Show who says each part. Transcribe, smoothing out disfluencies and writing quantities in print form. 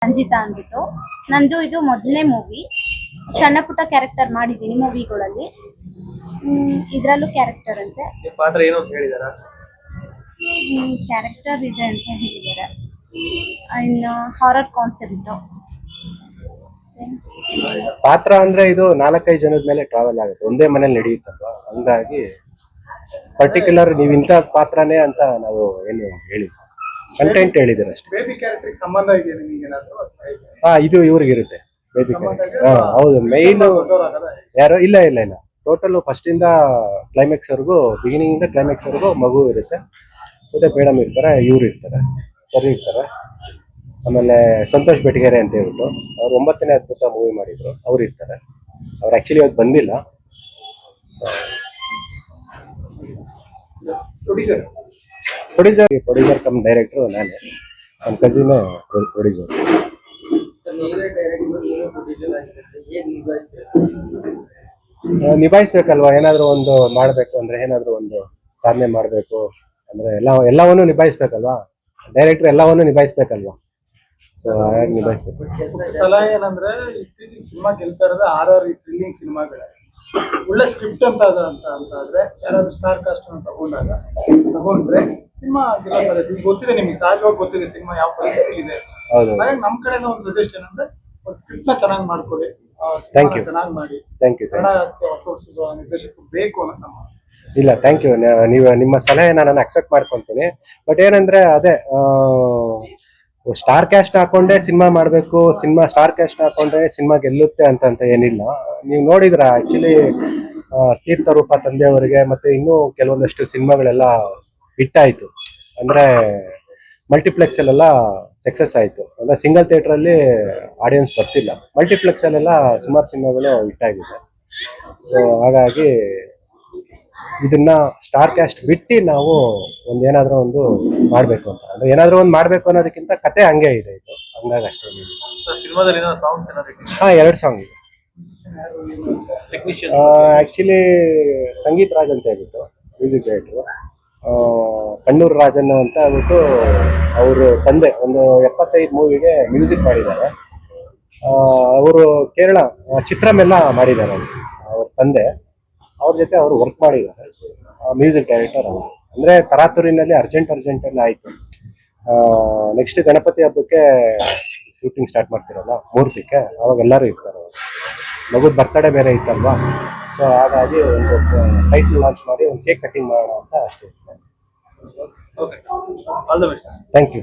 Speaker 1: ರಂಜಿತಾ ಅಂದ್ಬಿಟ್ಟು. ನಂದು ಇದು ಮೊದಲನೇ ಮೂವಿ. ಸಣ್ಣ ಪುಟ್ಟ ಕ್ಯಾರೆಕ್ಟರ್ ಮಾಡಿದ್ದೀನಿ ಮೂವಿಗಳಲ್ಲಿ. ಇದರಲ್ಲೂ ಕ್ಯಾರೆಕ್ಟರ್ ಅಂತೆ.
Speaker 2: ಪಾತ್ರ ಏನು ಅಂತ ಹೇಳಿದಾರಾ?
Speaker 1: ಕ್ಯಾರೆಕ್ಟರ್ ಇದೆ ಅಂತ ಹೇಳಿದ್ದಾರೆ. ಇನ್ನು ಹಾರರ್ ಕಾನ್ಸೆಪ್ಟು.
Speaker 3: ಪಾತ್ರ ಅಂದ್ರೆ ಇದು 4-5 ಜನದ ಮೇಲೆ ಟ್ರಾವೆಲ್ ಆಗುತ್ತೆ, ಒಂದೇ ಮನೇಲಿ ನಡೆಯುತ್ತಲ್ವಾ, ಹಂಗಾಗಿ ಪರ್ಟಿಕ್ಯುಲರ್ ನೀವು ಇಂಥ ಪಾತ್ರನೇ ಅಂತ ನಾವು ಏನು ಹೇಳಿ ಕಂಟೆಂಟ್ ಹೇಳಿದ್ದೀರ ಅಷ್ಟೇ.
Speaker 2: ಬೇಬಿ ಕ್ಯಾರೆಕ್ಟರ್ ಸಂಬಂಧ ಇದೆಯಾ ನಿಮಗೆ ಏನಾದ್ರು?
Speaker 3: ಇದು ಇವ್ರಿಗಿರುತ್ತೆ ಬೇಬಿ ಕ್ಯಾರೆಕ್ಟರ್. ಹೌದು, ಮೈನ್ ಯಾರು ಇಲ್ಲ ಇಲ್ಲ ಇಲ್ಲ ಟೋಟಲ್ ಫಸ್ಟ್ ಇಂದ ಕ್ಲೈಮ್ಯಾಕ್ಸ್ ವರ್ಗು, ಬಿಗಿನಿಂಗ್ ಇಂದ ಕ್ಲೈಮ್ಯಾಕ್ಸ್ ವರ್ಗು ಮಗು ಇರುತ್ತೆ. ಮತ್ತೆ ಮೇಡಮ್ ಇರ್ತಾರೆ, ಇವ್ರು ಇರ್ತಾರೆ, ಸರಿ ಇರ್ತಾರೆ. ಆಮೇಲೆ ಸಂತೋಷ್ ಬೆಟಗೇರಿ ಅಂತ ಹೇಳ್ಬಿಟ್ಟು ಅವ್ರು 9ನೇ ಅದ್ಭುತ ಮೂವಿ ಮಾಡಿದ್ರು, ಅವ್ರು ಇರ್ತಾರೆ. ಅವ್ರು ಆಕ್ಚುಲಿ ಇವತ್ತು ಬಂದಿಲ್ಲ. ಪ್ರೊಡ್ಯೂಸರ್ ಕಮ್ ಡೈರೆಕ್ಟರ್ ನಾನೇ, ನಮ್ಮ ಕಸಿನ್ ಪ್ರೊಡ್ಯೂಸರ್. ನಿಭಾಯಿಸ್ಬೇಕಲ್ವಾ, ಏನಾದ್ರು ಒಂದು ಮಾಡ್ಬೇಕು ಅಂದ್ರೆ, ಏನಾದ್ರು ಒಂದು ಸಾಧನೆ ಮಾಡ್ಬೇಕು ಅಂದ್ರೆ ಎಲ್ಲವನ್ನೂ ನಿಭಾಯಿಸ್ಬೇಕಲ್ವಾ. ಡೈರೆಕ್ಟರ್ ಎಲ್ಲವನ್ನೂ ನಿಭಾಯಿಸ್ಬೇಕಲ್ವಾ. ಸೊ ಹಾಗಾಗಿ ನಿಭಾಯಿಸ್ಬೇಕು.
Speaker 2: ಸಲಹೆ ಏನಂದ್ರೆ, ಈ ಸಿನಿಮಾ ಗೆಲ್ತಾ ಇರೋದು RR ಥ್ರಿಲ್ಲಿಂಗ್ ಸಿನಿಮಾಗಳೇ. ಒಳ್ಳೆ ಸ್ಕ್ರಿಪ್ಟ್ ಅಂತ ಆದ್ರೆ ಯಾರಾದ್ರೂ ಸ್ಟಾರ್ ಕಾಸ್ಟ್ ತಗೊಂಡ್ರೆ ಸಿನಿಮಾ ಗೆಲ್ಲೋದು. ಈಗ ಗೊತ್ತಿದೆ ನಿಮ್ಗೆ, ಸಹಜವಾಗಿ ಗೊತ್ತಿದೆ ಸಿನಿಮಾ ಯಾವ ಪರಿಸ್ಥಿತಿ ಇದೆ. ಹಾಗಾಗಿ ನಮ್ಮ ಕಡೆಯಿಂದ ಒಂದು ಸಜೆಷನ್ ಅಂದ್ರೆ, ಸ್ಕ್ರಿಪ್ಟ್ ನ ಚೆನ್ನಾಗಿ ಮಾಡ್ಕೊಳ್ಳಿ, ಚೆನ್ನಾಗಿ ಮಾಡಿ.
Speaker 3: Thank you.
Speaker 2: ಕನ್ನಡ ನಿರ್ದೇಶಕರು ಬೇಕು ಅನ್ನೋದು ನಮ್ಮ.
Speaker 3: ಇಲ್ಲ, ಥ್ಯಾಂಕ್ ಯು. ನೀವು ನಿಮ್ಮ ಸಲಹೆನ ನಾನು ಅಕ್ಸೆಪ್ಟ್ ಮಾಡ್ಕೊತೀನಿ. ಬಟ್ ಏನಂದ್ರೆ ಅದೇ ಸ್ಟಾರ್ ಕ್ಯಾಸ್ಟ್ ಹಾಕೊಂಡೆ ಸಿನಿಮಾ ಮಾಡಬೇಕು, ಸಿನಿಮಾ ಸ್ಟಾರ್ ಕ್ಯಾಸ್ಟ್ ಹಾಕೊಂಡ್ರೆ ಸಿನಿಮಾ ಗೆಲ್ಲುತ್ತೆ ಅಂತ ಏನಿಲ್ಲ. ನೀವು ನೋಡಿದ್ರ ಆಕ್ಚುಲಿ ತೀರ್ಥ ರೂಪ ತಂದೆಯವರಿಗೆ ಮತ್ತೆ ಇನ್ನೂ ಕೆಲವೊಂದಷ್ಟು ಸಿನಿಮಾಗಳೆಲ್ಲ ಹಿಟ್ ಆಯ್ತು, ಅಂದ್ರೆ ಮಲ್ಟಿಪ್ಲೆಕ್ಸ್ ಅಲ್ಲೆಲ್ಲ ಸಕ್ಸಸ್ ಆಯ್ತು. ಅಂದ್ರೆ ಸಿಂಗಲ್ ಥಿಯೇಟರ್ ಅಲ್ಲಿ ಆಡಿಯನ್ಸ್ ಬರ್ತಿಲ್ಲ, ಮಲ್ಟಿಪ್ಲೆಕ್ಸ್ ಅಲ್ಲೆಲ್ಲ ಸುಮಾರು ಸಿನಿಮಾಗಳು ಹಿಟ್ ಆಗಿದೆ. ಸೊ ಹಾಗಾಗಿ ಇದನ್ನ ಸ್ಟಾರ್ ಕ್ಯಾಸ್ಟ್ ಬಿಟ್ಟು ನಾವು ಏನಾದ್ರೂ ಒಂದು ಮಾಡ್ಬೇಕು ಅಂತ, ಅಂದ್ರೆ ಏನಾದ್ರೂ ಒಂದು ಮಾಡ್ಬೇಕು ಅನ್ನೋದಕ್ಕಿಂತ ಕತೆ ಹಂಗೆ ಇದೆ ಇದು, ಹಂಗಾಗಿ ಅಷ್ಟೇ. ಹಾ, 2 ಸಾಂಗ್ ಇದೆ. ಆಕ್ಚುಲಿ ಸಂಗೀತ್ ರಾಜ್ ಅಂತ ಹೇಳ್ಬಿಟ್ಟು ಮ್ಯೂಸಿಕ್ ಡೈರೆಕ್ಟರ್, ಕಣ್ಣೂರು ರಾಜಣ್ಣ ಅಂತ ಹೇಳ್ಬಿಟ್ಟು ಅವರು ತಂದೆ ಒಂದು 75 ಮೂವಿಗೆ ಮ್ಯೂಸಿಕ್ ಮಾಡಿದ್ದಾರೆ. ಅವರು ಕೇರಳ ಚಿತ್ರಮೆಲ್ಲ ಮಾಡಿದ್ದಾರೆ ಅವ್ರ ತಂದೆ. ಅವ್ರ ಜೊತೆ ಅವರು ವರ್ಕ್ ಮಾಡಿದ್ದಾರೆ, ಮ್ಯೂಸಿಕ್ ಡೈರೆಕ್ಟರ್ ಅವರು. ಅಂದ್ರೆ ತರಾತುರಿನಲ್ಲಿ ಅರ್ಜೆಂಟ್ ಅಲ್ಲಿ ಆಯ್ತು. ನೆಕ್ಸ್ಟ್ ಗಣಪತಿ ಹಬ್ಬಕ್ಕೆ ಶೂಟಿಂಗ್ ಸ್ಟಾರ್ಟ್ ಮಾಡ್ತಿರಲ್ಲ, ಮೂರ್ತಿಗೆ, ಅವಾಗ ಎಲ್ಲರೂ ಇರ್ತಾರೆ. ಮಗುದ್ ಬರ್ತಡೇ ಬೇರೆ ಇತ್ತಲ್ವಾ, ಸೊ ಹಾಗಾಗಿ ಒಂದು ಟೈಟಲ್ ಲಾಂಚ್ ಮಾಡಿ ಒಂದು ಕೇಕ್ ಕಟಿಂಗ್ ಮಾಡೋಣ ಅಂತ ಅಷ್ಟೇ. Thank you.